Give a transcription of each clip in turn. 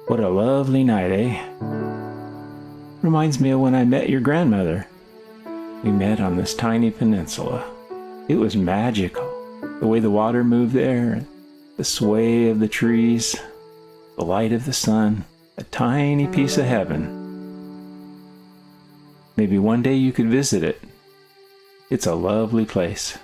What a lovely night, eh? Reminds me of when I met your grandmother. We met on this tiny peninsula. It was magical. The way the water moved there, the sway of the trees, the light of the sun, a tiny piece of heaven. Maybe one day you could visit it. It's a lovely place.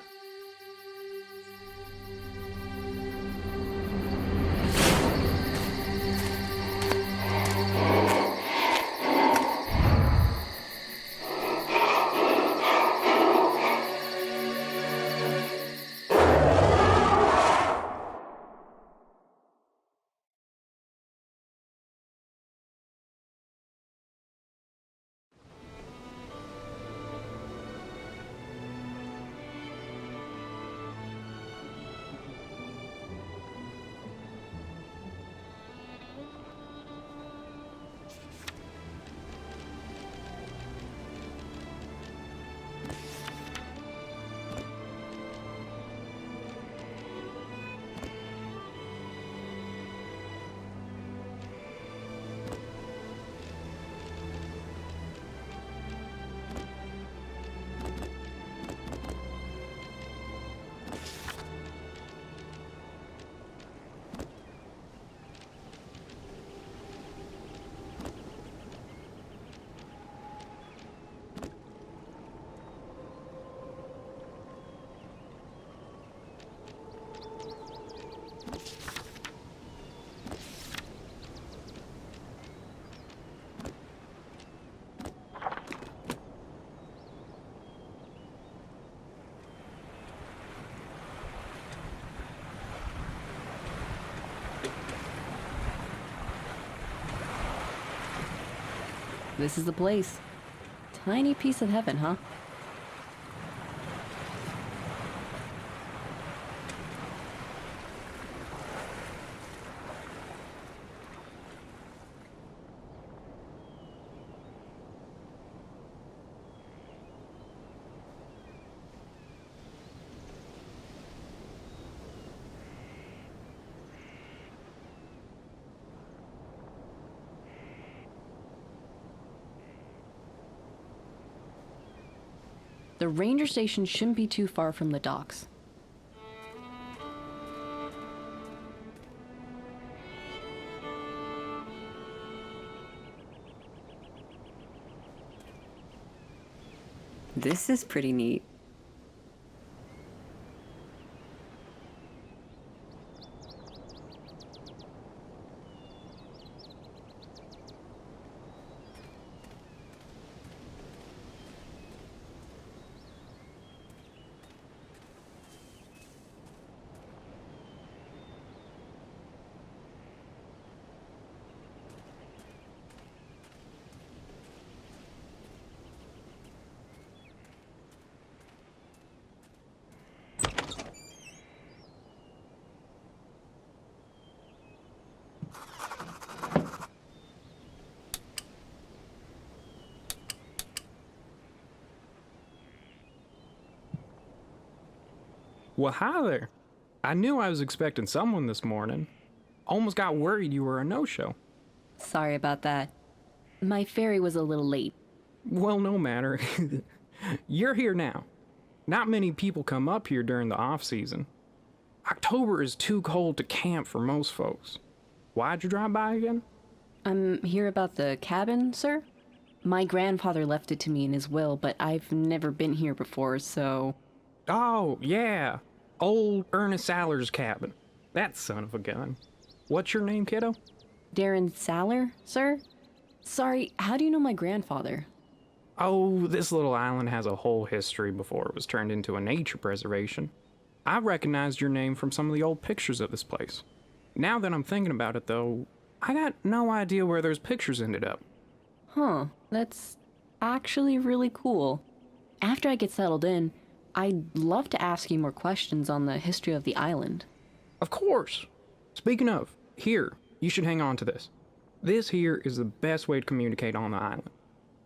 This is the place. Tiny piece of heaven, huh? The ranger station shouldn't be too far from the docks. This is pretty neat. Well, hi there. I knew I was expecting someone this morning. Almost got worried you were a no-show. Sorry about that. My ferry was a little late. Well, no matter. You're here now. Not many people come up here during the off-season. October is too cold to camp for most folks. Why'd you drive by again? I'm here about the cabin, sir? My grandfather left it to me in his will, but I've never been here before, so... Oh, yeah. Old Ernest Saller's cabin. That son of a gun. What's your name, kiddo? Darren Saller, sir? Sorry, how do you know my grandfather? Oh, this little island has a whole history before it was turned into a nature preservation. I recognized your name from some of the old pictures of this place. Now that I'm thinking about it, though, I got no idea where those pictures ended up. Huh, that's actually really cool. After I get settled in, I'd love to ask you more questions on the history of the island. Of course. Speaking of, here, you should hang on to this. This here is the best way to communicate on the island.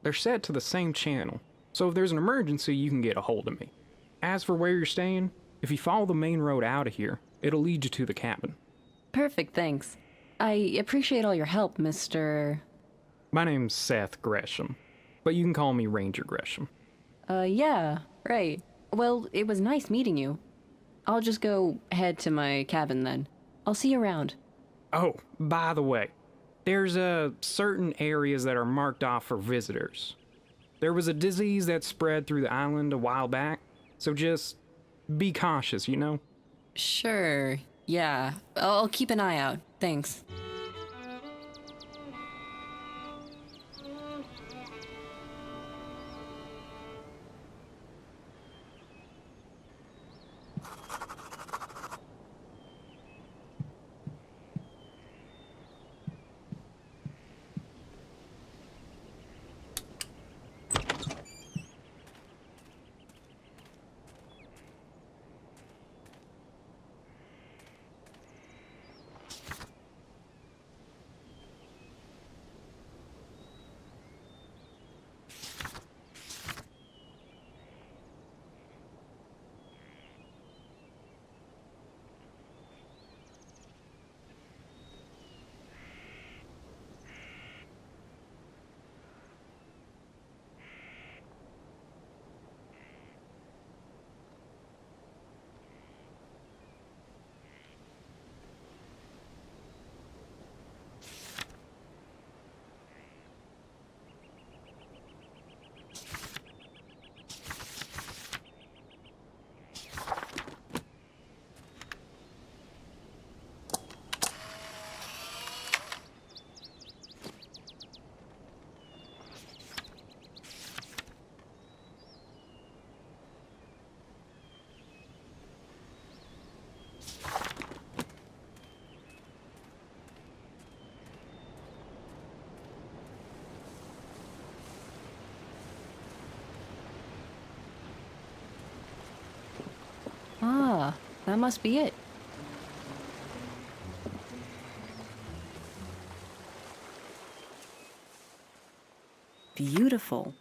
They're set to the same channel, so if there's an emergency, you can get a hold of me. As for where you're staying, if you follow the main road out of here, it'll lead you to the cabin. Perfect, thanks. I appreciate all your help, Mr. My name's Seth Gresham, but you can call me Ranger Gresham. Yeah, right. Well, it was nice meeting you. I'll just go head to my cabin then. I'll see you around. Oh, by the way, there's certain areas that are marked off for visitors. There was a disease that spread through the island a while back, so just be cautious, you know? Sure, yeah. I'll keep an eye out. Thanks. Ah, that must be it. Beautiful.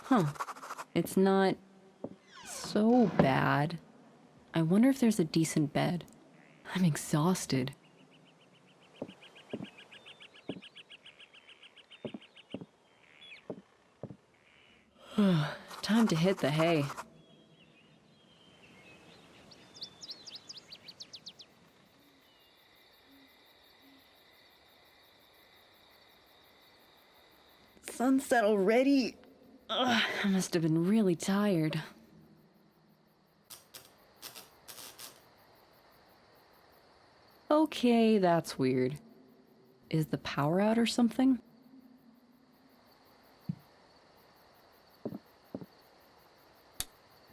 Huh. It's not so bad. I wonder if there's a decent bed. I'm exhausted. Time to hit the hay. Sunset already? Ugh, I must have been really tired. Okay, that's weird. Is the power out or something?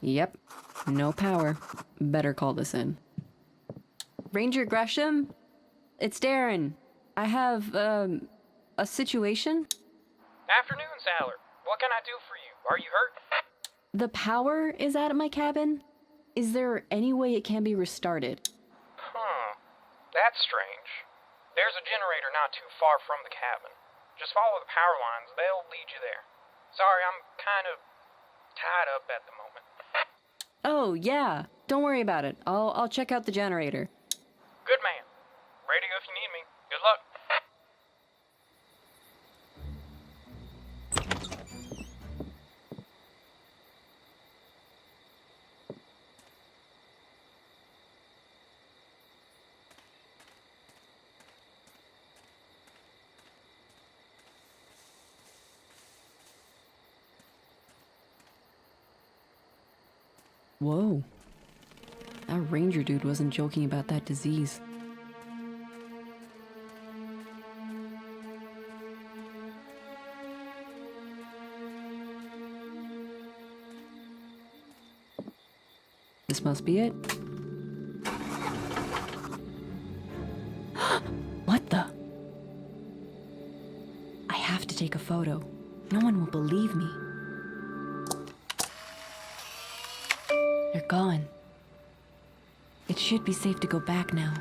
Yep, no power. Better call this in. Ranger Gresham? It's Darren. I have, a situation? Afternoon, Sailor. What can I do for you? Are you hurt? The power is out at my cabin. Is there any way it can be restarted? That's strange. There's a generator not too far from the cabin. Just follow the power lines, they'll lead you there. Sorry, I'm kind of tied up at the moment. Oh, yeah. Don't worry about it. I'll check out the generator. Good man. Ready if you need me. Good luck. Whoa. That ranger dude wasn't joking about that disease. This must be it. What the? I have to take a photo. No one will believe me. They're gone. It should be safe to go back now.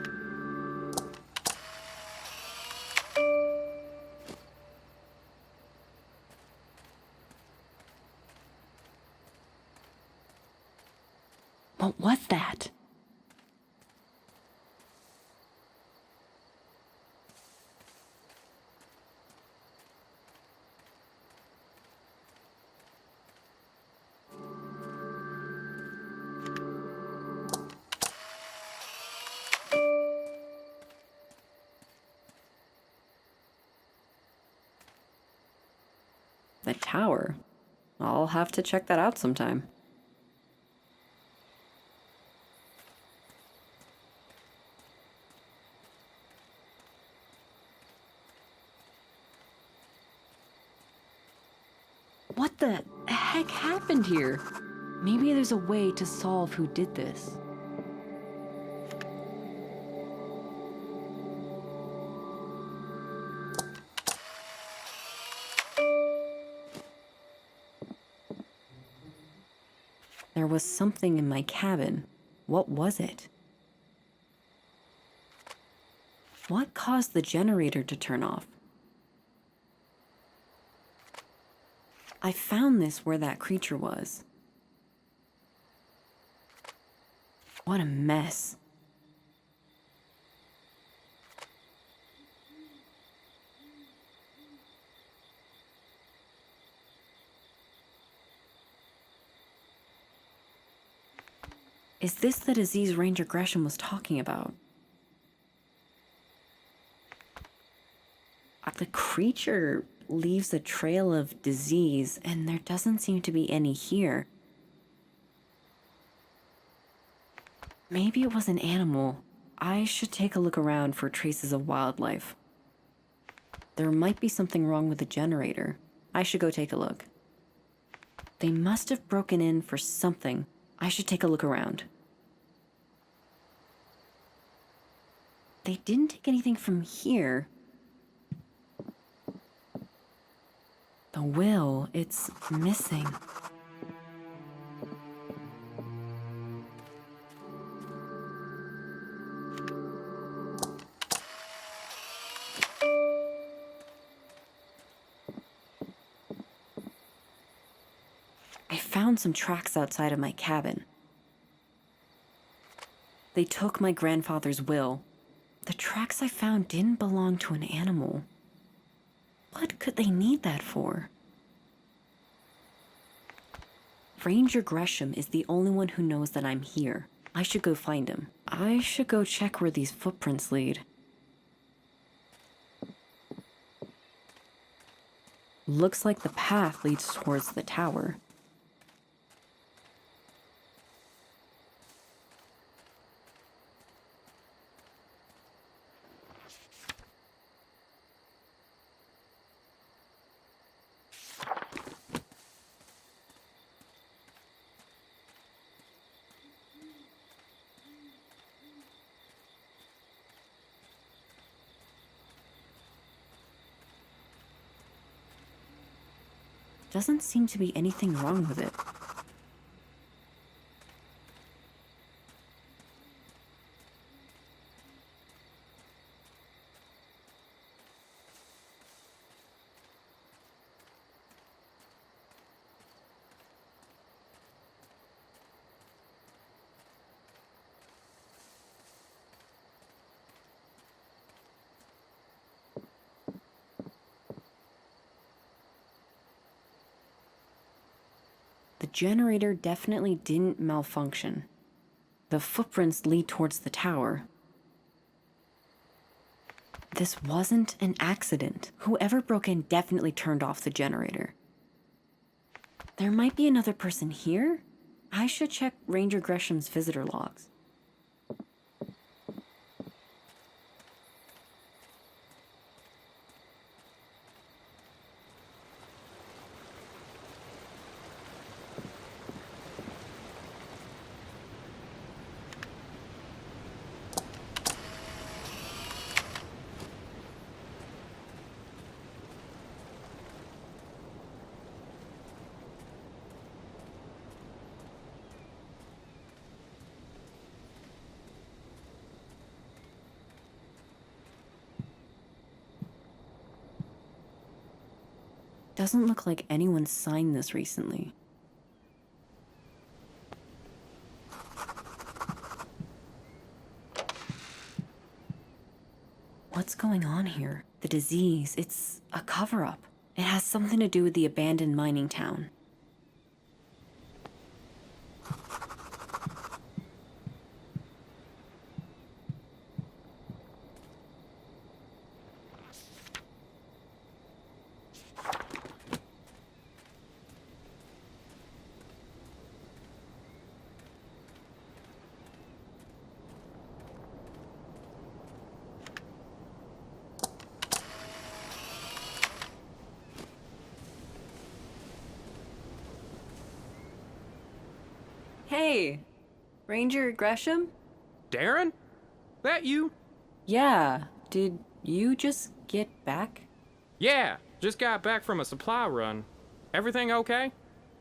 What was that? The tower? I'll have to check that out sometime. What the heck happened here? Maybe there's a way to solve who did this. There was something in my cabin. What was it? What caused the generator to turn off? I found this where that creature was. What a mess. Is this the disease Ranger Gresham was talking about? The creature leaves a trail of disease, and there doesn't seem to be any here. Maybe it was an animal. I should take a look around for traces of wildlife. There might be something wrong with the generator. I should go take a look. They must have broken in for something. I should take a look around. They didn't take anything from here. The will, it's missing. I found some tracks outside of my cabin. They took my grandfather's will. The tracks I found didn't belong to an animal. What could they need that for? Ranger Gresham is the only one who knows that I'm here. I should go find him. I should go check where these footprints lead. Looks like the path leads towards the tower. Doesn't seem to be anything wrong with it. The generator definitely didn't malfunction. The footprints lead towards the tower. This wasn't an accident. Whoever broke in definitely turned off the generator. There might be another person here. I should check Ranger Gresham's visitor logs. Doesn't look like anyone signed this recently. What's going on here? The disease, it's a cover-up. It has something to do with the abandoned mining town. Hey, Ranger Gresham? Darren? That you? Yeah, did you just get back? Yeah, just got back from a supply run. Everything okay?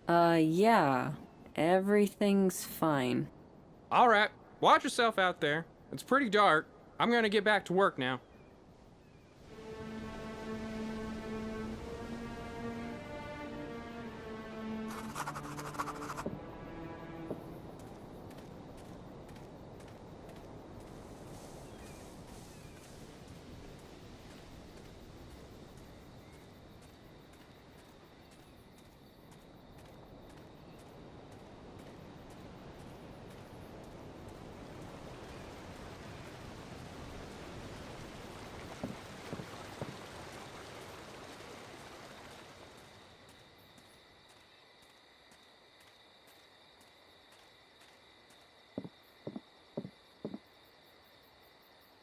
Yeah. Everything's fine. Alright, watch yourself out there. It's pretty dark. I'm gonna get back to work now.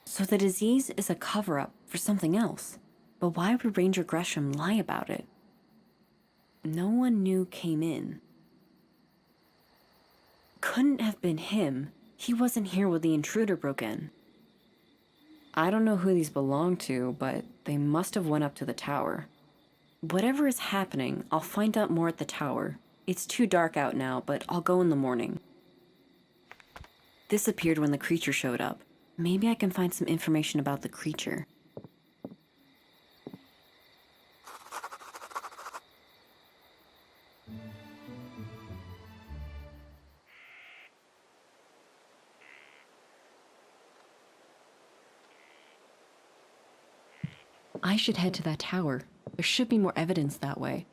So the disease is a cover-up for something else. But why would Ranger Gresham lie about it? No one new came in. Couldn't have been him. He wasn't here when the intruder broke in. I don't know who these belong to, but they must have went up to the tower. Whatever is happening, I'll find out more at the tower. It's too dark out now, but I'll go in the morning. This appeared when the creature showed up. Maybe I can find some information about the creature. I should head to that tower. There should be more evidence that way.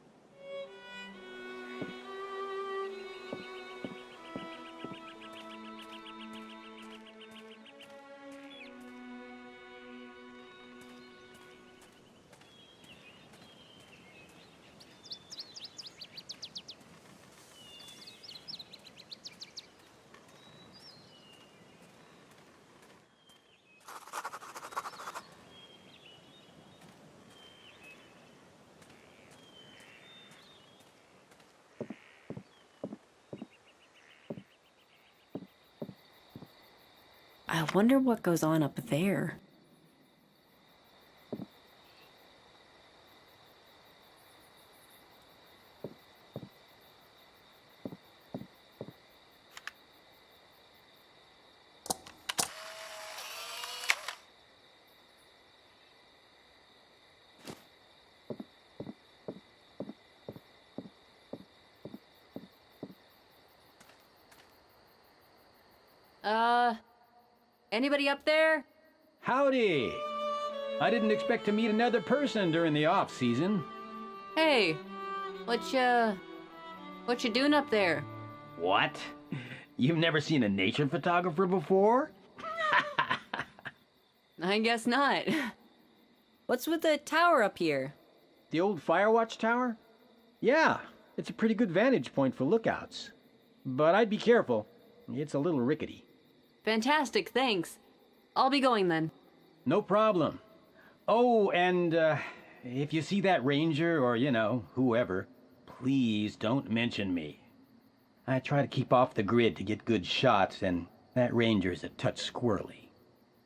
I wonder what goes on up there. Anybody up there? Howdy! I didn't expect to meet another person during the off-season. Hey, what you doing up there? What? You've never seen a nature photographer before? I guess not. What's with the tower up here? The old Firewatch Tower? Yeah, it's a pretty good vantage point for lookouts. But I'd be careful. It's a little rickety. Fantastic, thanks. I'll be going then. No problem. Oh, and if you see that ranger or, whoever, please don't mention me. I try to keep off the grid to get good shots, and that ranger's a touch squirrely.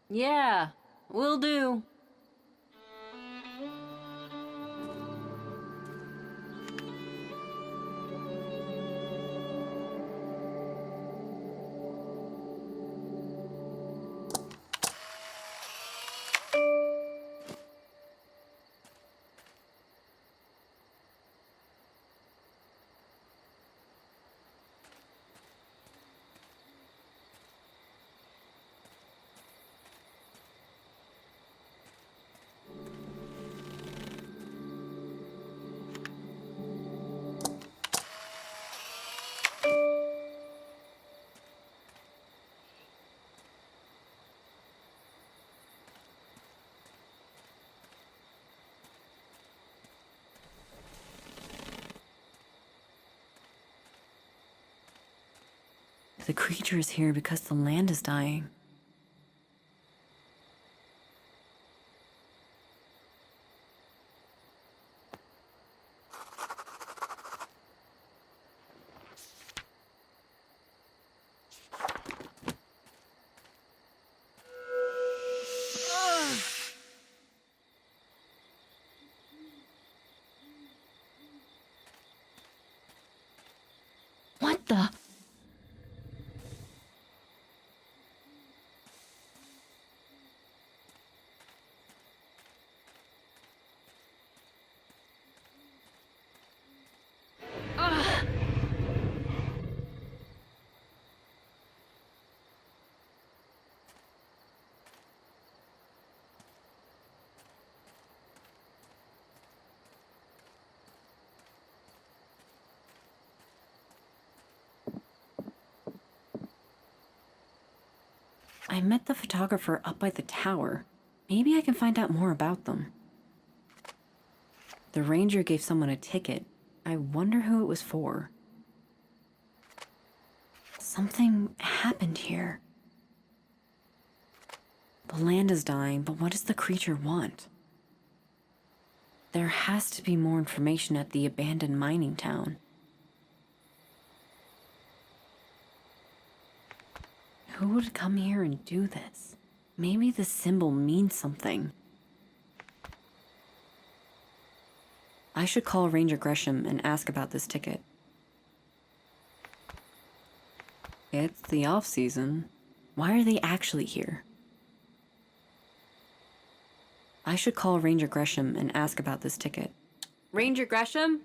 Yeah, will do. the creature is here because the land is dying. What the? I met the photographer up by the tower. Maybe I can find out more about them. The ranger gave someone a ticket. I wonder who it was for. Something happened here. The land is dying, but what does the creature want? There has to be more information at the abandoned mining town. Who would come here and do this? Maybe the symbol means something. I should call Ranger Gresham and ask about this ticket. It's the off-season. Why are they actually here? I should call Ranger Gresham and ask about this ticket. Ranger Gresham?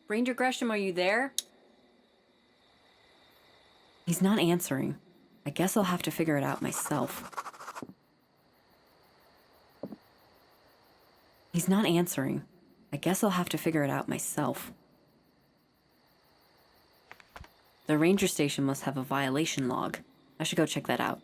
Ranger Gresham, are you there? He's not answering. I guess I'll have to figure it out myself. He's not answering. I guess I'll have to figure it out myself. The ranger station must have a violation log. I should go check that out.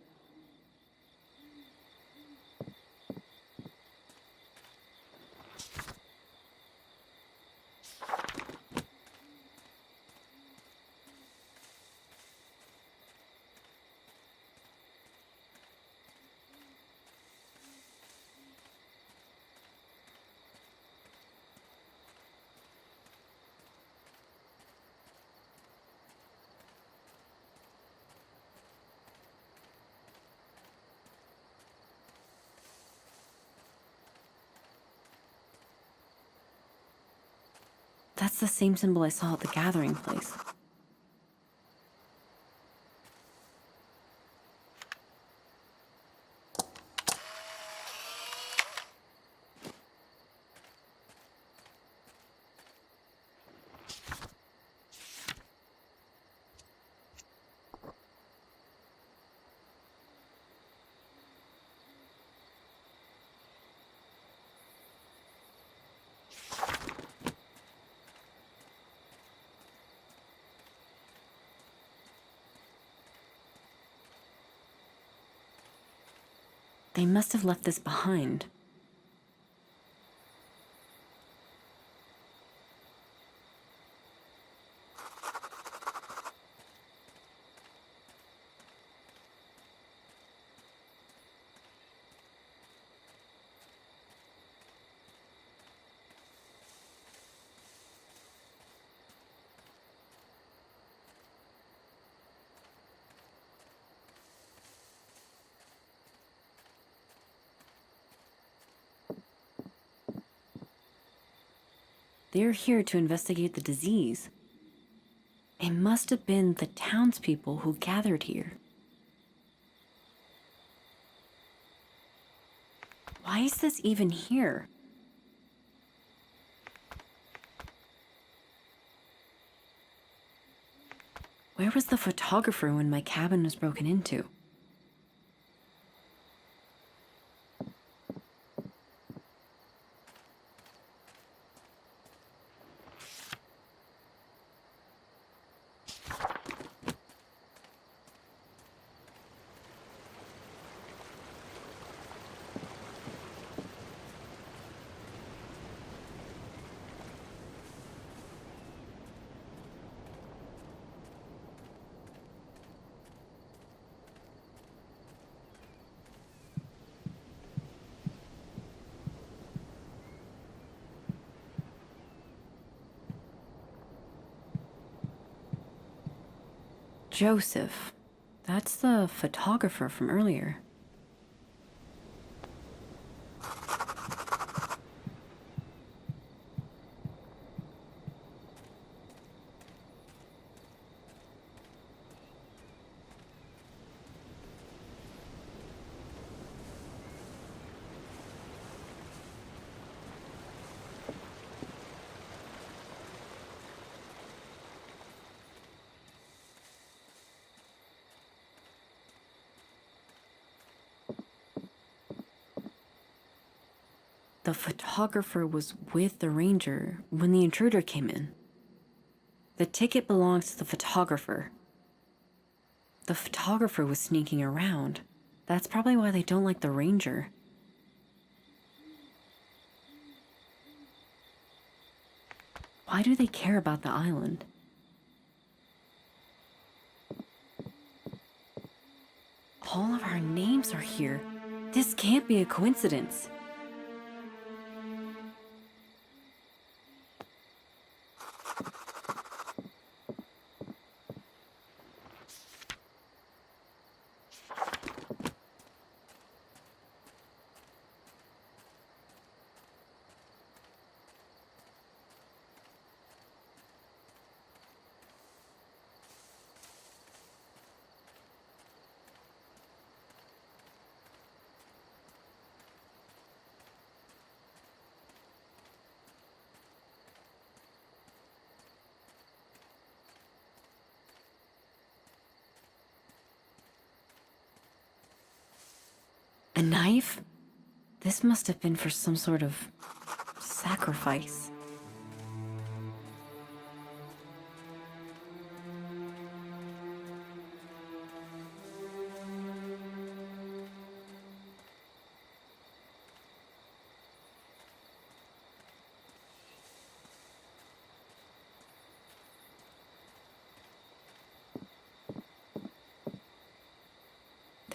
That's the same symbol I saw at the gathering place. They must have left this behind. They're here to investigate the disease. It must have been the townspeople who gathered here. Why is this even here? Where was the photographer when my cabin was broken into? Joseph. That's the photographer from earlier. The photographer was with the ranger when the intruder came in. The ticket belongs to the photographer. The photographer was sneaking around. That's probably why they don't like the ranger. Why do they care about the island? All of our names are here. This can't be a coincidence. A knife? This must have been for some sort of sacrifice.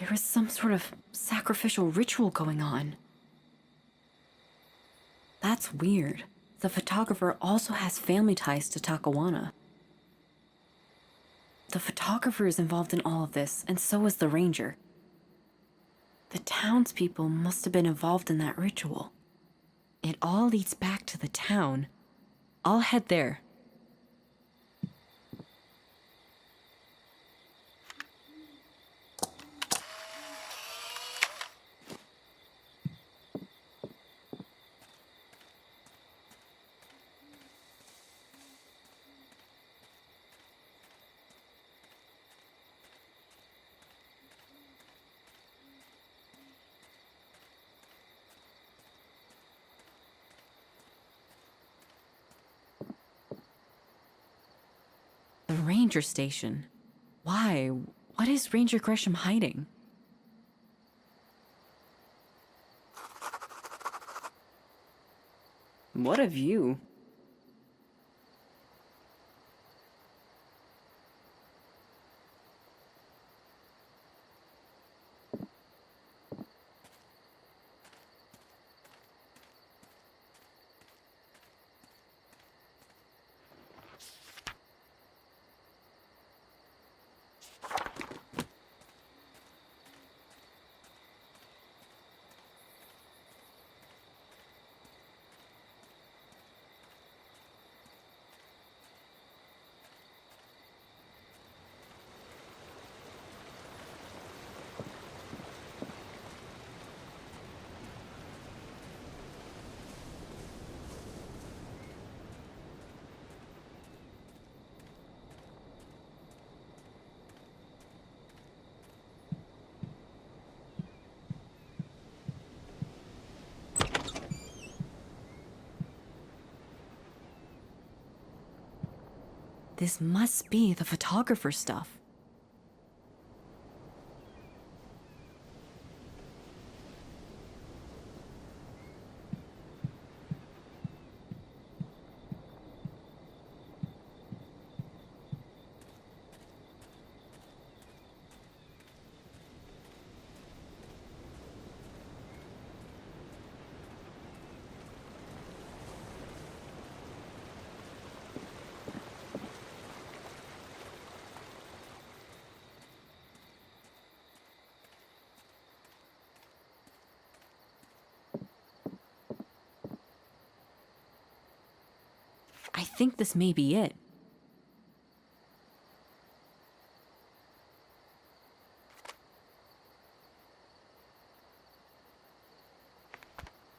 There is some sort of sacrificial ritual going on. That's weird. The photographer also has family ties to Takowana. The photographer is involved in all of this, and so is the ranger. The townspeople must have been involved in that ritual. It all leads back to the town. I'll head there. The ranger station. Why? What is Ranger Gresham hiding? What a view. This must be the photographer's stuff. I think this may be it.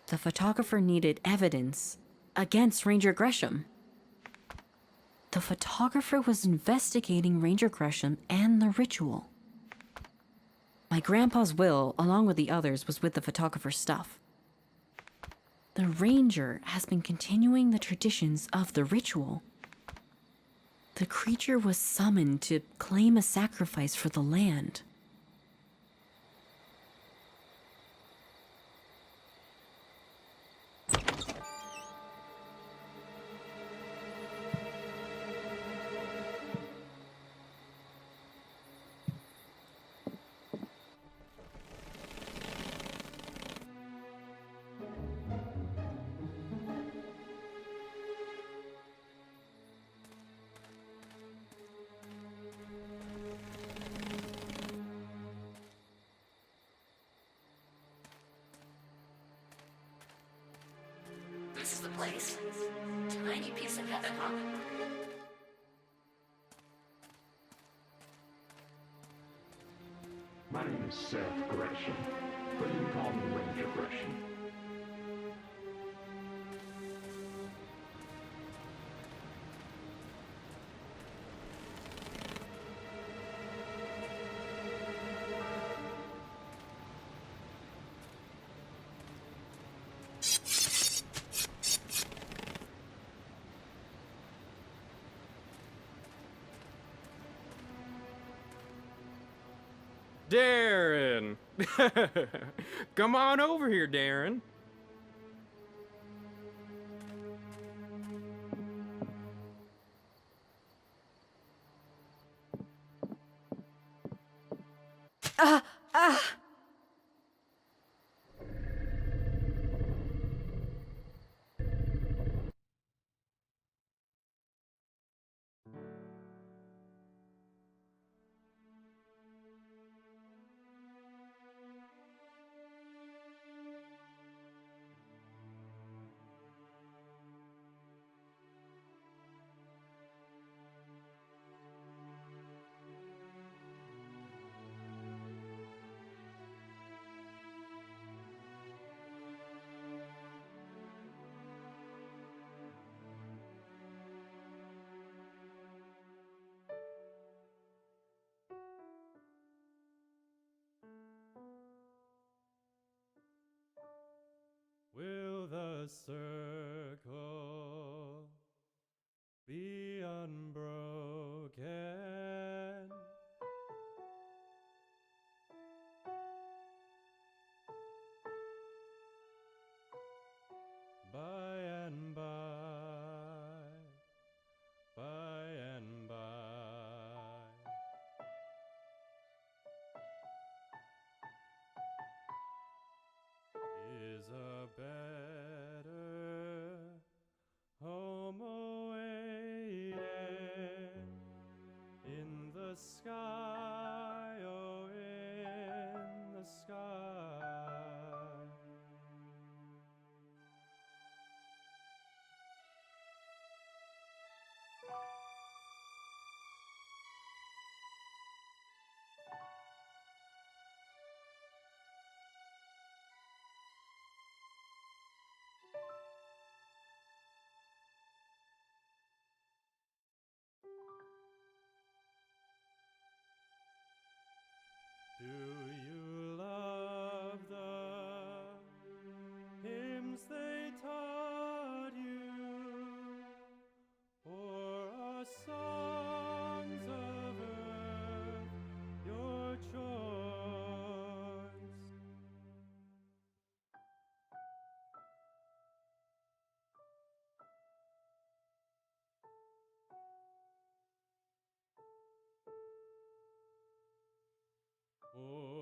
The photographer needed evidence against Ranger Gresham. The photographer was investigating Ranger Gresham and the ritual. My grandpa's will, along with the others, was with the photographer's stuff. The ranger has been continuing the traditions of the ritual. The creature was summoned to claim a sacrifice for the land. This is the place. Tiny piece of heaven, huh? My name is Seth Gresham, but you can call me Ranger Gresham. Darren! Come on over here, Darren. Will the circle be unbroken? By and by and by. Is a better home awaiting in the sky, oh, in the sky. Do you love the hymns they taught you, or are songs of earth your choice? Oh,